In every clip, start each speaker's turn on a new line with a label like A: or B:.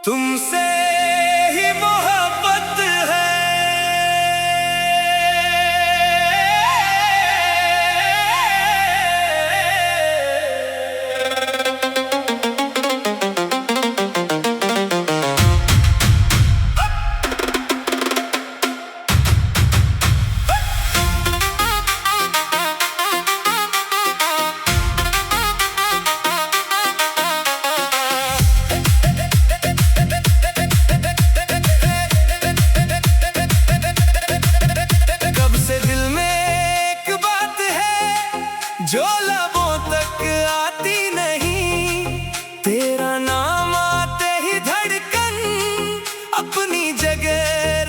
A: तुमसे ही मोहब्बत है। जो लबों तक आती नहीं, तेरा नाम आते ही धड़कन अपनी जगह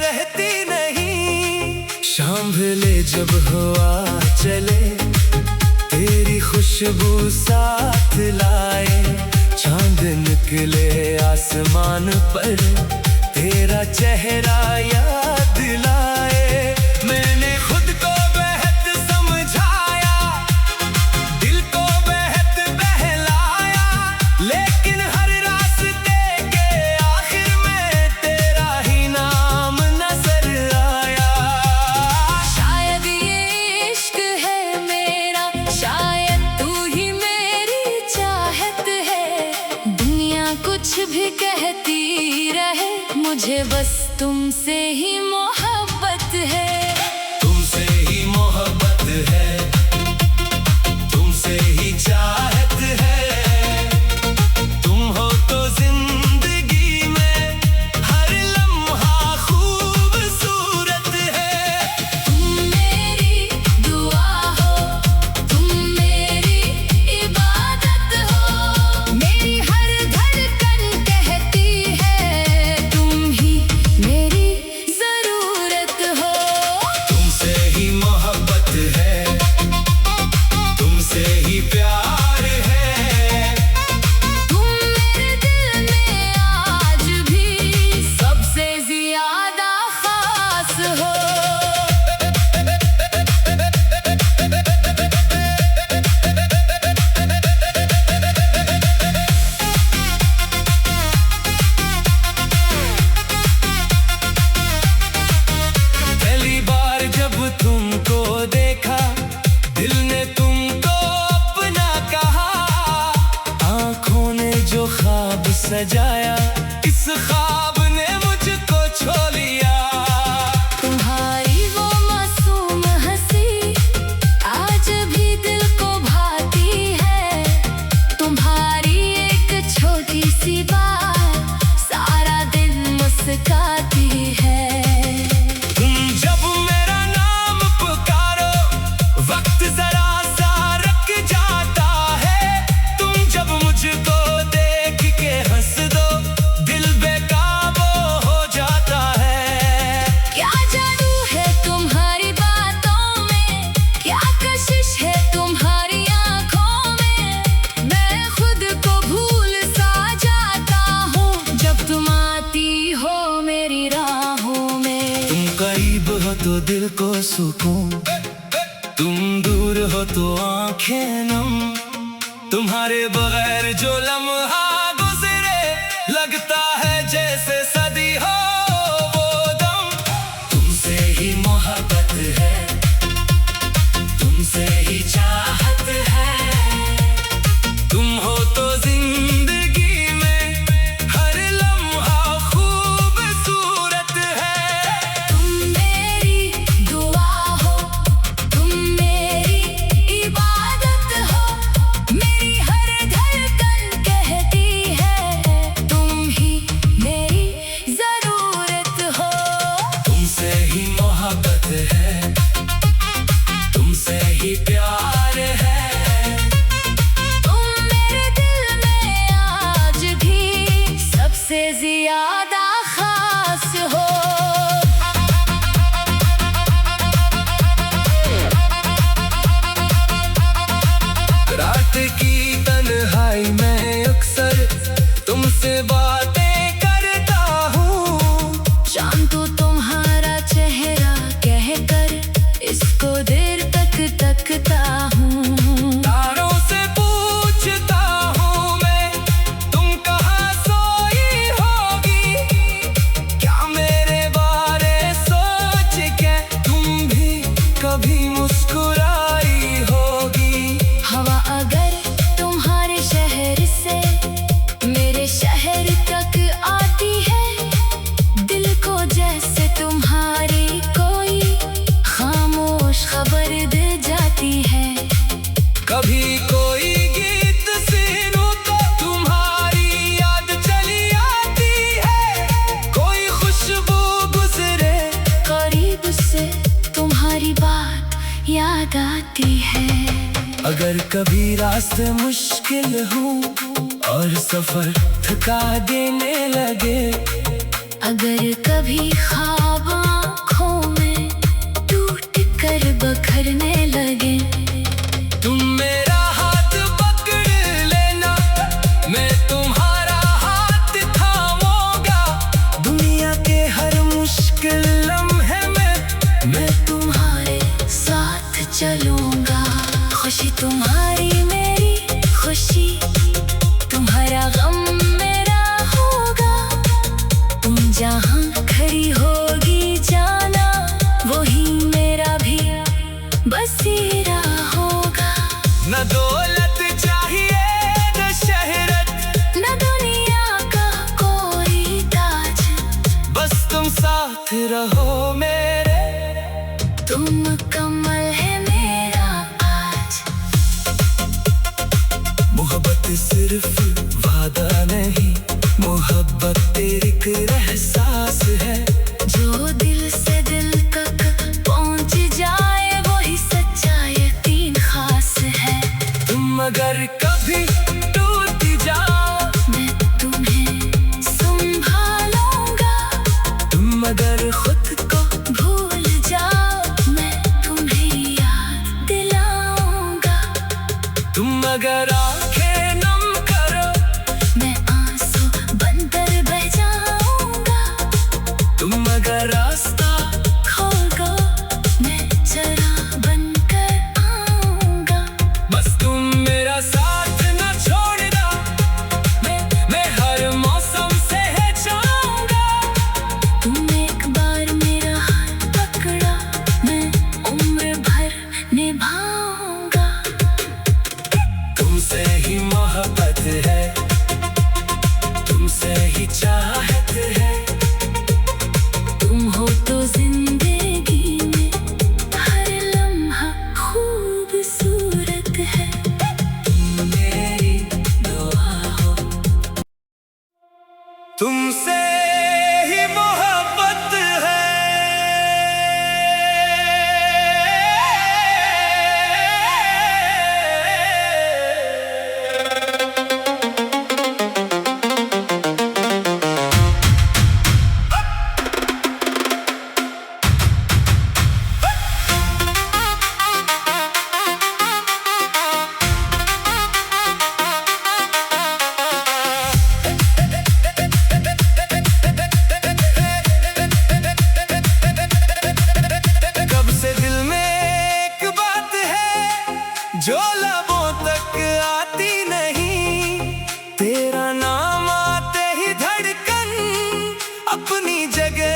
A: रहती नहीं। सांभले जब हवा चले, तेरी खुशबू साथ लाए। चांद निकले आसमान पर, तेरा चेहरा याद लाए। मैंने खुद को बेहद समझाया, दिल को बेहद बहलाया, लेकिन हर रास्ते के आखिर में तेरा ही नाम नजर आया।
B: शायद ये इश्क है मेरा, शायद तू ही मेरी चाहत है। दुनिया कुछ भी कहती रहे, मुझे बस तुमसे ही मोहब्बत है।
A: तुमसे ही मोहब्बत है, तुमसे ही चाहत है। तुम हो तो जिंदगी में हर लम्हा खूबसूरत है।
B: तुम मेरी दुआ हो, तुम मेरी इबादत हो। मेरी हर धड़कन कहती है, तुम ही मेरी जरूरत हो।
A: तुमसे ही मोहब्बत है, तुमसे ही प्यार है।
B: तुम मेरे दिल में आज भी सबसे ज्यादा खास हो।
A: पहली बार जब तुमको देखा, दिल ने तुमको अपना कहा। आंखों ने जो ख्वाब सजाया, इस ख्वाब ने मुझको छो लिया।
B: तुम्हारी वो मासूम हंसी आज भी दिल को भाती है। तुम्हारी एक छोटी सी बात सारा दिन मुस्काती है।
A: तुम जब मेरा नाम पुकारो, वक्त जरा सा रुक जाता है। तुम जब मुझको देख के हंस दो, दिल बेकाबू हो जाता है।
B: क्या जादू है तुम्हारी बातों में, क्या कशिश है तुम्हारी आंखों में। मैं खुद को भूल सा जाता हूँ जब तुम आती हो मेरी राहों में।
A: तुम करीब हो तो दिल को सुकून, तुम दूर हो तो आंखें नम। तुम्हारे बगैर जो लम्हा गुजरे, लगता है जैसे सदी हो वो दम। तुमसे ही मोहब्बत है, तुमसे ही चाहत है। तुम हो तो जिंदगी में हर लम्हा खूबसूरत है।
B: तुम मेरी दुआ हो, तुम मेरी इबादत हो। मेरी हर धड़कन कहती है, तुम ही मेरी जरूरत हो।
A: तुमसे ही मोहब्बत है, तुमसे ही प्यार है।
B: तुम मेरे दिल में आज भी सबसे ज्यादा खास हो।
A: रात की तन्हाई में अक्सर तुमसे बातें करता हूँ।
B: शाम को तुम्हारा चेहरा कहकर इसको देर तक तकता हूँ।
A: तारों से पूछता हूँ मैं, तुम कहाँ सोई होगी। कभी रास्ते मुश्किल हूँ और सफर थका देने लगे,
B: अगर कभी ख्वाब आँखों में टूट कर बखरने लगे,
A: तुम मेरा हाथ पकड़ लेना, मैं तुम्हारा हाथ थामूंगा। दुनिया के हर मुश्किल लम्हे में
B: मैं तुम्हारे साथ चलूंगा। खुशी तुम्हारी मेरी खुशी, तुम्हारा गम मेरा होगा। तुम जहाँ खड़ी होगी जाना, वही मेरा भी बसेरा होगा।
A: न दौलत चाहिए न शहरत,
B: न दुनिया का कोई ताज,
A: बस तुम साथ रहो मेरे।
B: तुम कमल है मेरा आज।
A: मोहब्बत सिर्फ वादा नहीं, मोहब्बत एक एहसास है।
B: जो दिल से दिल तक पहुंच जाए, वही सच्चा यकीन खास है।
A: तुम अगर कभी टूट जाओ,
B: मैं तुम्हें संभालूंगा।
A: तुम अगर खुद को
B: भूल जाओ, मैं तुम्हें याद दिलाऊंगा।
A: तुम अगर आंखें नम करो,
B: मैं आंसू बनकर बह जाऊंगा।
A: तुम अगर रास्ता
B: खोल दो, मैं जरा बनकर आऊंगा।
A: बस तुम मेरा साथ न छोड़ना, मैं हर मौसम से जाऊंगा।
B: तुम एक बार मेरा हाथ पकड़ा, मैं उम्र भर निभाऊंगा।
A: तुमसे ही मोहब्बत है, तुमसे ही चाहत है।
B: तुम हो तो जिंदगी में हर लम्हा खूबसूरत है।
A: तुम मेरी दुआ हो, तुमसे ही मोहब्बत है। कब से दिल में एक बात है जो लबों तक आती नहीं, तेरा नाम आते ही धड़कन अपनी जगह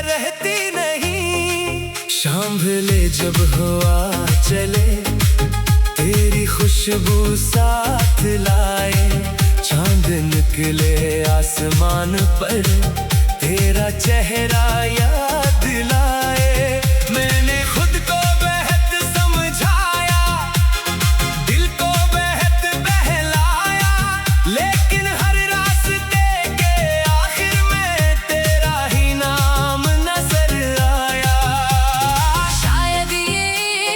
A: रहती नहीं। शाम ले जब हवा चले, तेरी खुशबू साथ लाए, चांद निकले आसमान पर, तेरा चेहरा याद लाए। मैंने खुद को बेहद समझाया, दिल को बेहद बहलाया, लेकिन हर रास्ते के आखिर में तेरा ही नाम नजर आया।
B: शायद ये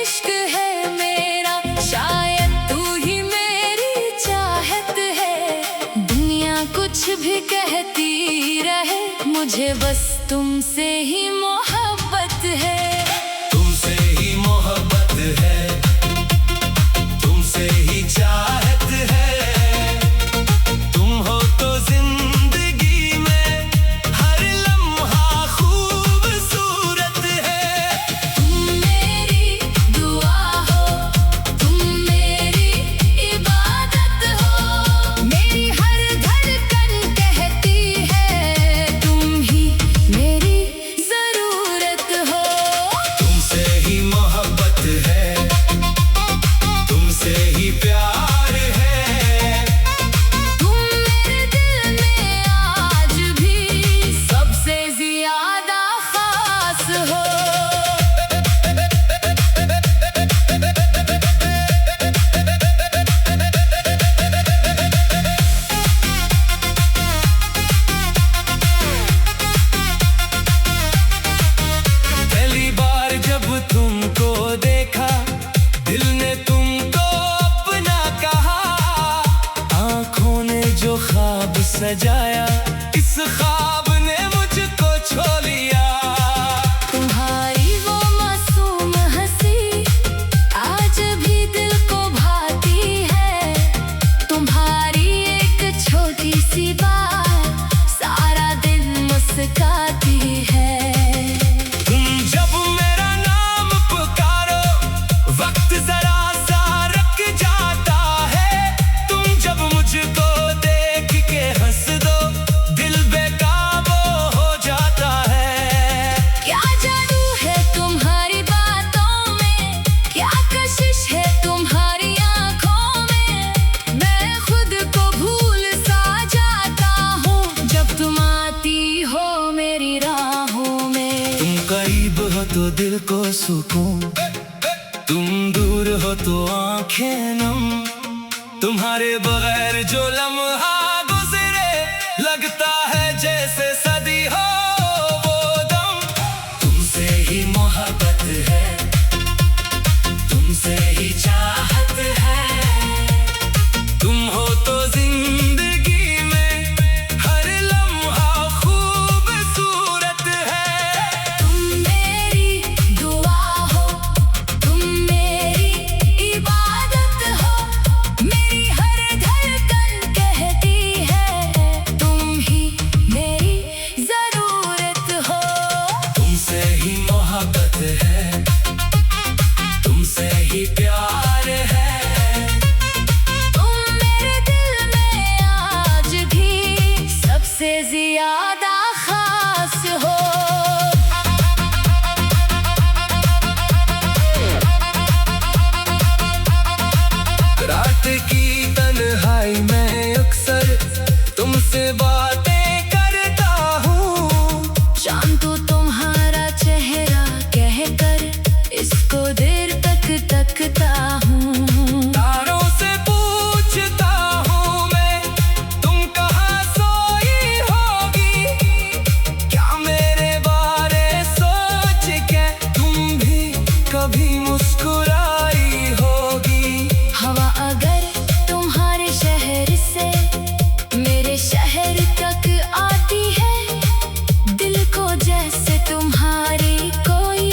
B: इश्क है मेरा, शायद तू ही मेरी चाहत है। दुनिया कुछ भी कहती रहे, मुझे बस तुमसे ही मोहब्बत है।
A: तुमसे ही मोहब्बत है, तुमसे ही चाहत है। तुम हो तो जिंदगी में हर लम्हा खूबसूरत है।
B: तुम मेरी दुआ हो, तुम मेरी इबादत हो। मेरी हर धड़कन कहती है, तुम ही मेरी जरूरत
A: आया, इस ख्वाब ने मुझको छो लिया।
B: तुम्हारी वो मासूम हंसी आज भी दिल को भाती है। तुम्हारी एक छोटी सी बात सारा दिन मुस्काती है।
A: तुम जब मेरा नाम पुकारो, वक्त जरा सा रुक जाता है। तुम जब मुझको देख के हंस दो, दिल बेकाबू हो जाता है।
B: क्या जादू है तुम्हारी बातों में, क्या कशिश है तुम्हारी आंखों में। मैं खुद को भूल सा जाता हूँ जब तुम आती हो मेरी राहों में।
A: तुम करीब हो तो दिल को सुकून, तुम दूर हो तो आंखें नम। तुम्हारे बगैर जो लम्हा गुजरे, लगता है जैसे सदी हो वो दम। तुमसे ही मोहब्बत है, तुमसे ही चाहत है। तुम हो तो जिंदगी में हर लम्हा खूबसूरत है।
B: तुम मेरी दुआ हो, तुम मेरी इबादत हो। मेरी हर धड़कन कहती है तुम ही मेरी जरूरत हो।
A: तुमसे ही मोहब्बत है, तुमसे ही प्यार है।
B: तुम मेरे दिल में आज भी सबसे ज्यादा खास हो।
A: रात की तन्हाई में अक्सर तुमसे बातें करता हूँ।
B: शाम को तुम्हारा चेहरा कहकर इसको देर तक तकता हूँ।
A: तारों से पूछता हूँ मैं, तुम कहाँ सोई होगी। क्या मेरे बारे सोच के तुम भी कभी मुस्कुराई होगी।
B: हवा अगर तुम्हारे शहर से मेरे शहर तक आती है, दिल को जैसे तुम्हारी कोई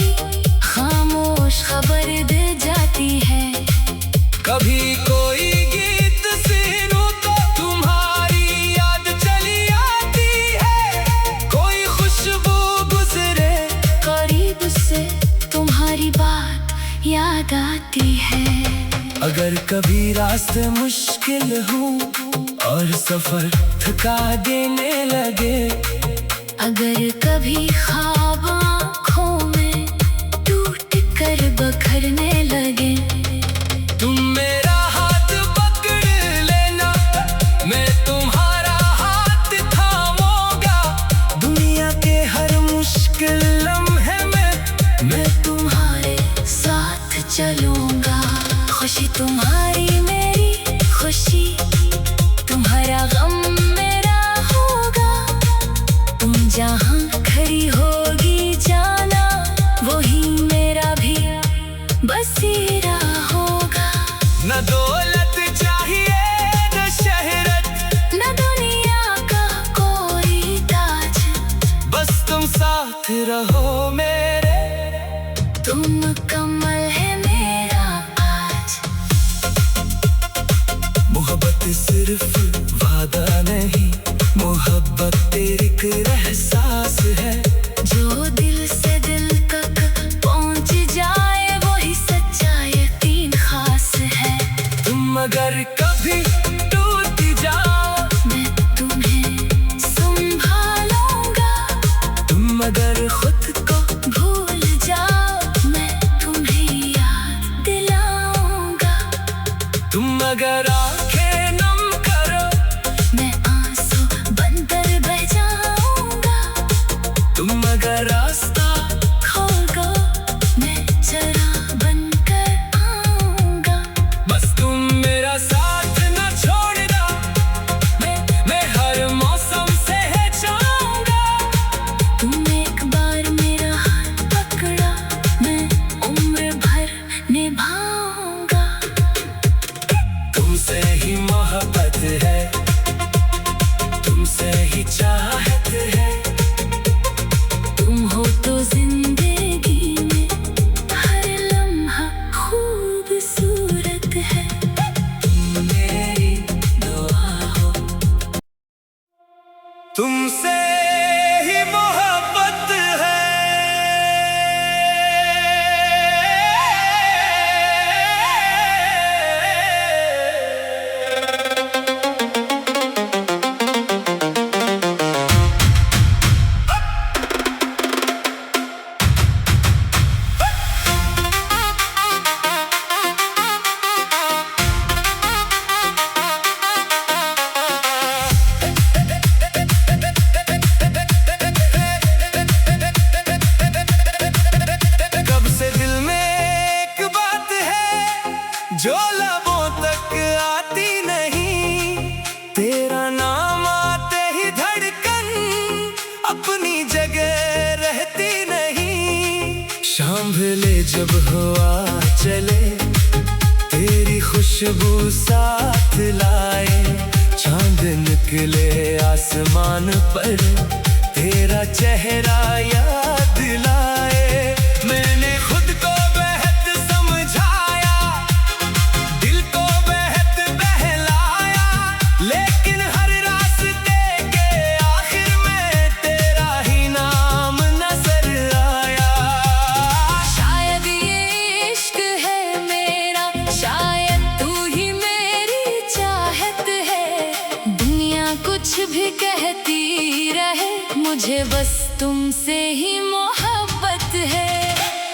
B: खामोश खबर दे जाती है।
A: कभी कोई गीत सुनूं तो तुम्हारी याद चली आती है। कोई खुशबू गुजरे,
B: करीब से तुम्हारी बात याद आती है।
A: अगर कभी रास्ते मुश्किल हो और सफर थका देने लगे।
B: अगर कभी ख्वाब आँखों में टूट कर बखरने लगे।
A: तुम मेरा हाथ पकड़ लेना, मैं तुम्हारा हाथ थामूंगा। दुनिया के हर मुश्किल लम्हे में
B: मैं तुम्हारे साथ चलूंगा। खुशी तुम्हारी मेरी खुशी, तुम्हारा गम मेरा होगा। तुम जहाँ खड़ी होगी जाना, वही मेरा भी बसेरा होगा।
A: न दौलत चाहिए न शहरत,
B: न दुनिया का कोई ताज,
A: बस तुम साथ रहो मेरे।
B: तुम कमल है मेरा आज।
A: मोहब्बत सिर्फ वादा नहीं, मोहब्बत एक एहसास है।
B: जो दिल से दिल तक पहुंच जाए, वही सच्चा यकीन खास है।
A: तुम अगर कभी टूट जाओ,
B: मैं तुम्हें संभालूंगा।
A: तुम अगर खुद को
B: भूल जाओ, मैं तुम्हें याद दिलाऊंगा।
A: तुम अगर आंखें नम करो,
B: मैं आंसू बनकर बह जाऊंगा।
A: तुम अगर रास्ता
B: खोल दो, मैं चरा बनकर आऊंगा।
A: बस तुम मेरा साथ न ही चाहत है।
B: तुम हो तो जिंदगी में हर लम्हा खूबसूरत है।
A: तुम मेरी दुआ हो। तुमसे ही मोहब्बत है। जो लबों तक आती नहीं, तेरा नाम आते ही धड़कन अपनी जगह रहती नहीं। शाम ढले जब हवा चले, तेरी खुशबू साथ लाए। चांद निकले आसमान पर, तेरा चेहरा याद लाए। मैंने खुद को बेहद समझाया, दिल को बेहद बहलाया, लेकिन हर रास्ते के आखिर में तेरा ही नाम नजर आया।
B: शायद ये इश्क है मेरा, शायद तू ही मेरी चाहत है। दुनिया कुछ भी कहती रहे, मुझे बस तुमसे ही मोहब्बत है।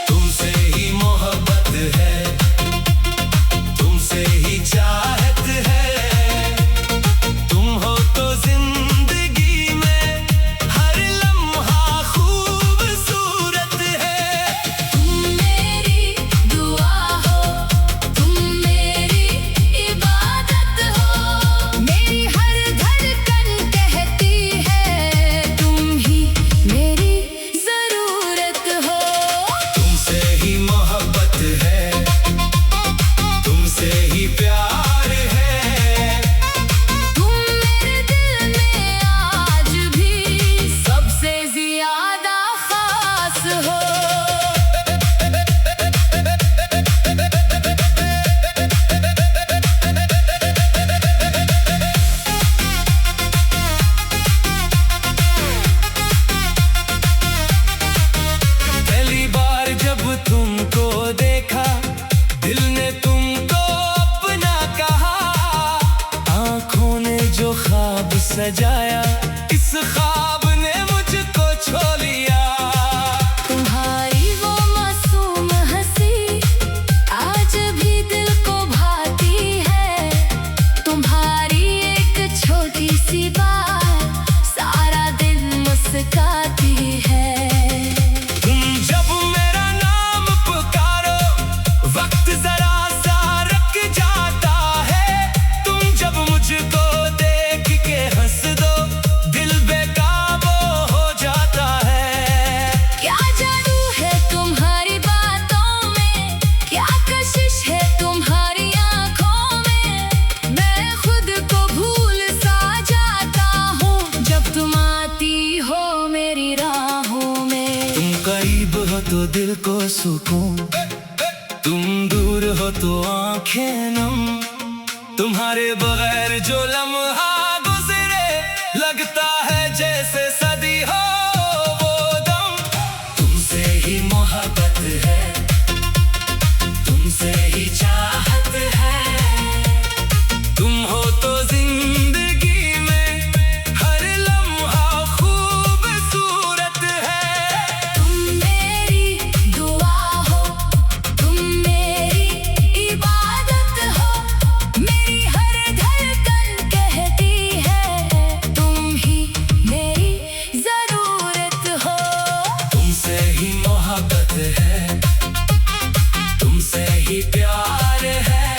A: तुमसे ही मोहब्बत है, तुमसे ही चाहत है। तुम हो तो जिंदगी में हर लम्हा खूबसूरत है।
B: तुम मेरी दुआ हो, तुम मेरी इबादत हो। मेरी हर धड़कन कहती है, तुम ही मेरी जरूरत हो।
A: तुमसे ही मोहब्बत है, तुमसे ही प्यार है।
B: तुम मेरे दिल में आज भी सबसे ज्यादा खास हो।
A: पहली बार जब तुमको देखा, दिल ने तुमको अपना कहा। आंखों ने जो ख्वाब सजाया, इस ख्वाब ने मुझको छो लिया।
B: तुम्हारी वो मासूम हंसी आज भी दिल को भाती है। तुम्हारी एक छोटी सी बात सारा दिन मुस्काती है।
A: तुम जब मेरा नाम पुकारो, वक्त जरा सा रुक जाता है। तुम जब मुझको देख के हंस दो, दिल बेकाबू हो जाता है।
B: क्या जादू है तुम्हारी बातों में, क्या कशिश है तुम्हारी आंखों में। मैं खुद को भूल सा जाता हूँ जब तुम आती हो मेरी राहों में।
A: तुम करीब हो तो दिल को सुकून, तुम दूर हो तो आंखें नम। तुम्हारे बगैर जो लम्हा गुजरे, लगता है जैसे सदी हो वो दम। तुमसे ही मोहब्बत है, तुमसे ही चाहत है। तुम हो तो जिंदगी में हर लम्हा खूबसूरत है।
B: तुम मेरी दुआ हो, तुम मेरी इबादत हो। मेरी हर धड़कन कहती है, तुम ही मेरी जरूरत हो।
A: तुमसे ही मोहब्बत है, तुमसे ही प्यार है।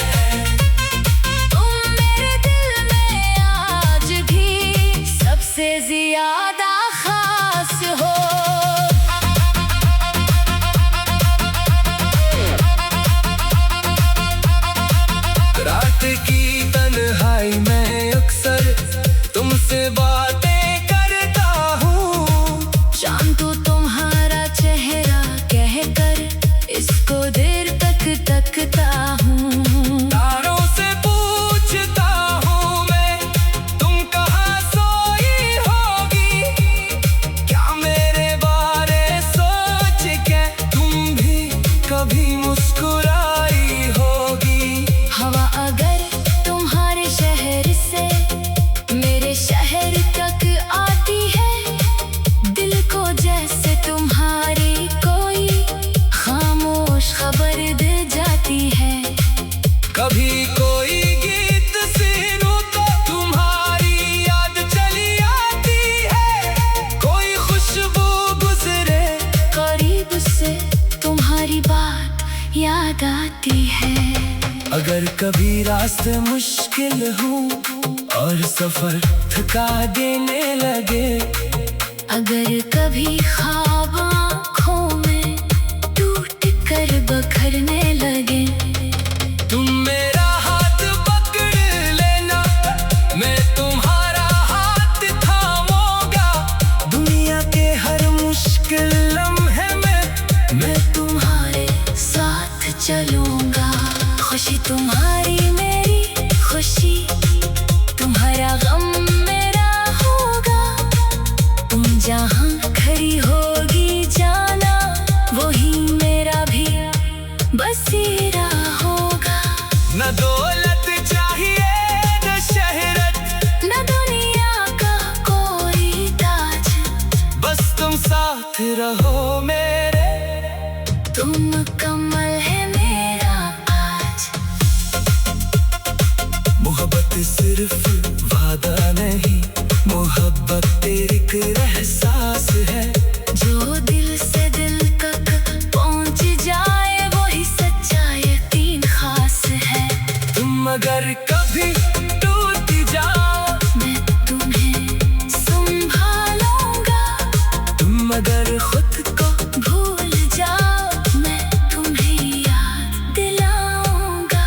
B: तुम मेरे दिल में आज भी सबसे ज्यादा खास हो।
A: रात की तन्हाई में अक्सर तुमसे बातें अगर कभी रास्ते मुश्किल हो और सफर थका देने लगे,
B: अगर कभी ख्वाब आँखों में टूट कर बखरने लगे,
A: तुम मेरा हाथ पकड़ लेना, मैं तुम्हारा हाथ थामूंगा। दुनिया के हर मुश्किल लम्हे में
B: मैं तुम्हारे साथ चलूंगा। खुशी तुम्हारी मेरी खुशी, तुम्हारा गम मेरा होगा। तुम जहाँ खड़ी होगी जाना, वही मेरा भी बसेरा होगा।
A: न दौलत चाहिए न शहरत,
B: न दुनिया का कोई ताज,
A: बस तुम साथ रहो मेरे।
B: तुम कमल है मेरा आज।
A: मोहब्बत सिर्फ वादा नहीं, मोहब्बत एक एहसास है।
B: जो दिल से दिल तक पहुंच जाए, वही सच्चा यकीन खास है।
A: तुम अगर कभी टूट जाओ,
B: मैं तुम्हें संभालूंगा।
A: तुम अगर खुद को
B: भूल जाओ, मैं तुम्हें याद दिलाऊंगा।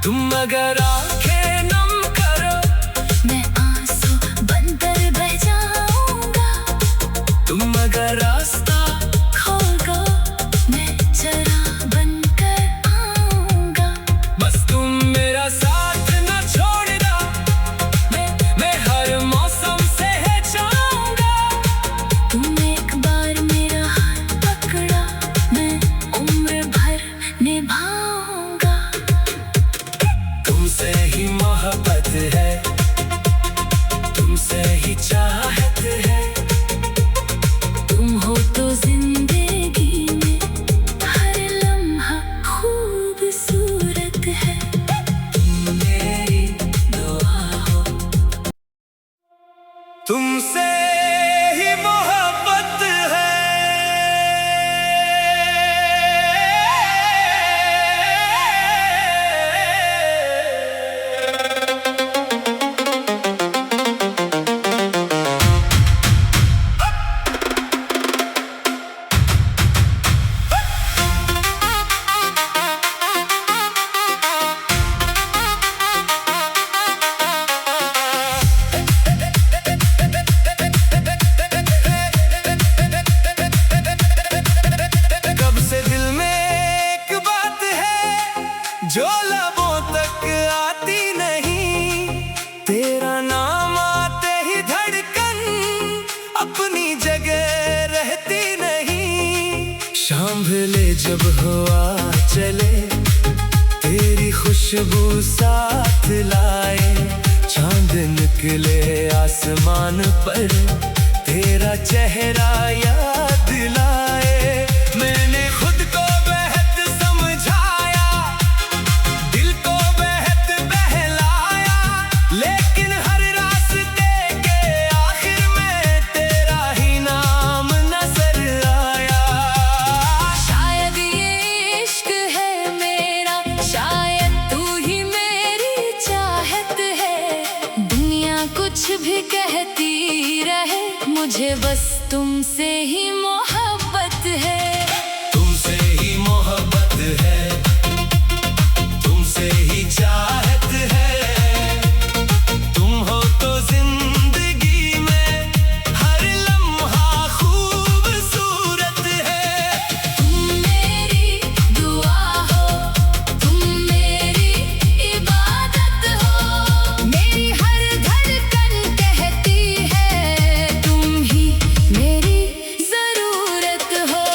A: तुम अगर आंखें नम करो,
B: मैं आंसू बनकर बह जाऊंगा।
A: तुम अगर रास्ता
B: खो गो, मैं जरा बनकर आऊंगा।
A: बस तुम मेरा साथ न छोड़ना, मैं हर मौसम से जाऊंगा।
B: तुम एक बार मेरा हाथ पकड़ा, मैं उम्र भर निभाऊंगा।
A: तुमसे ही मोहब्बत है, तुमसे ही चाहत है।
B: तुम हो तो जिंदगी में हर लम्हा खूबसूरत है।
A: तुम मेरी दुआ हो, तुमसे ही मोहब्बत है। कब से दिल में एक बात है जो लबों तक आती नहीं, तेरा नाम आते ही धड़कन अपनी जगह रहती नहीं। सांभले जब हवा चले, तेरी खुशबू साथ लाए। चांद निकले आसमान पर, तेरा चेहरा याद लाए। मैंने खुद को बेहद समझाया, दिल को बेहद बहलाया, लेकिन हर रास्ते के आखिर में तेरा ही नाम नजर आया।
B: शायद ये इश्क है मेरा, शायद तू ही मेरी चाहत है। दुनिया कुछ भी कहती रहे, मुझे बस तुमसे ही मोहब्बत है।
A: तुमसे ही मोहब्बत है, तुमसे ही चाहत है। तुम हो तो जिंदगी में हर लम्हा खूबसूरत है।
B: तुम मेरी दुआ हो, तुम मेरी इबादत हो। मेरी हर धड़कन कहती है, तुम ही मेरी जरूरत हो।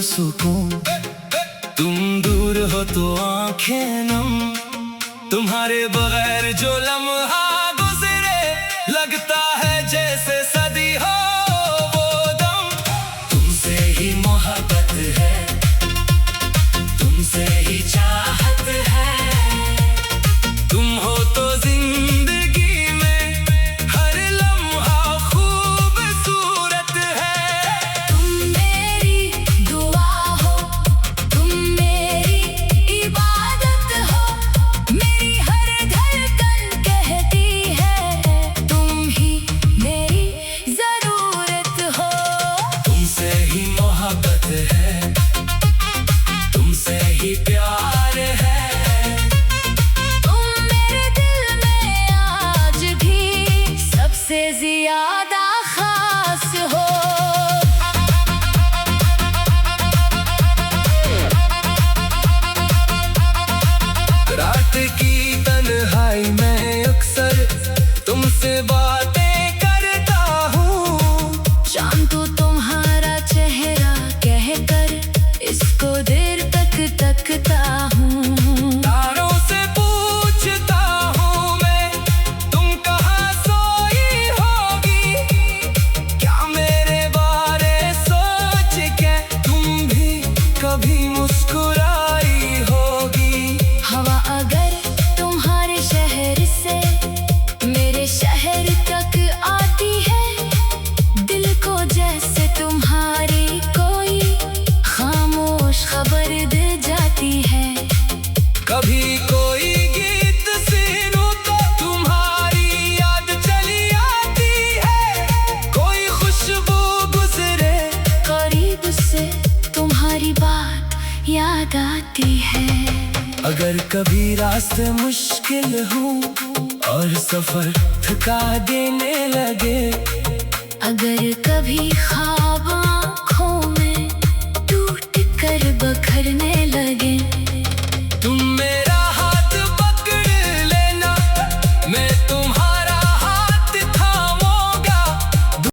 A: सुकून। तुम दूर हो तो आंखें नम, तुम्हारे बगैर जो लम्हा गुजरे लगता है जैसे सदी हो वो दम। तुमसे ही मोहब्बत है, तुमसे ही चाहत है, तुम हो तो जिंदगी में हर लम्हा खूबसूरत है।
B: तुम मेरी दुआ हो, तुम मेरी इबादत हो, मेरी हर धड़कन कहती है तुम ही मेरी जरूरत हो।
A: तुमसे ही मोहब्बत है, तुमसे ही प्यार है,
B: तुम मेरे दिल में आज भी सबसे ज्यादा खास हो।
A: रात की तन्हाई में अक्सर तुमसे बातें करता हूँ।
B: शाम को तुम्हारा चेहरा कहकर इसको देर तक तकता हूँ।
A: तारों से पूछता हूँ मैं, तुम कहाँ सोई होगी, क्या मेरे बारे सोच के तुम भी कभी मुस्कुराई होगी।
B: हवा अगर तुम्हारे शहर से मेरे शहर तक आती है, दिल को जैसे तुम्हारी कोई खामोश खबर दे जाती है।
A: कभी कोई गीत सुनूं तो तुम्हारी याद चली आती है, कोई खुशबू गुजरे
B: करीब से तुम्हारी बात याद आती है।
A: अगर कभी रास्ते मुश्किल हो और सफर थका देने लगे,
B: अगर कभी ख्वाब आँखों में टूट कर बखरने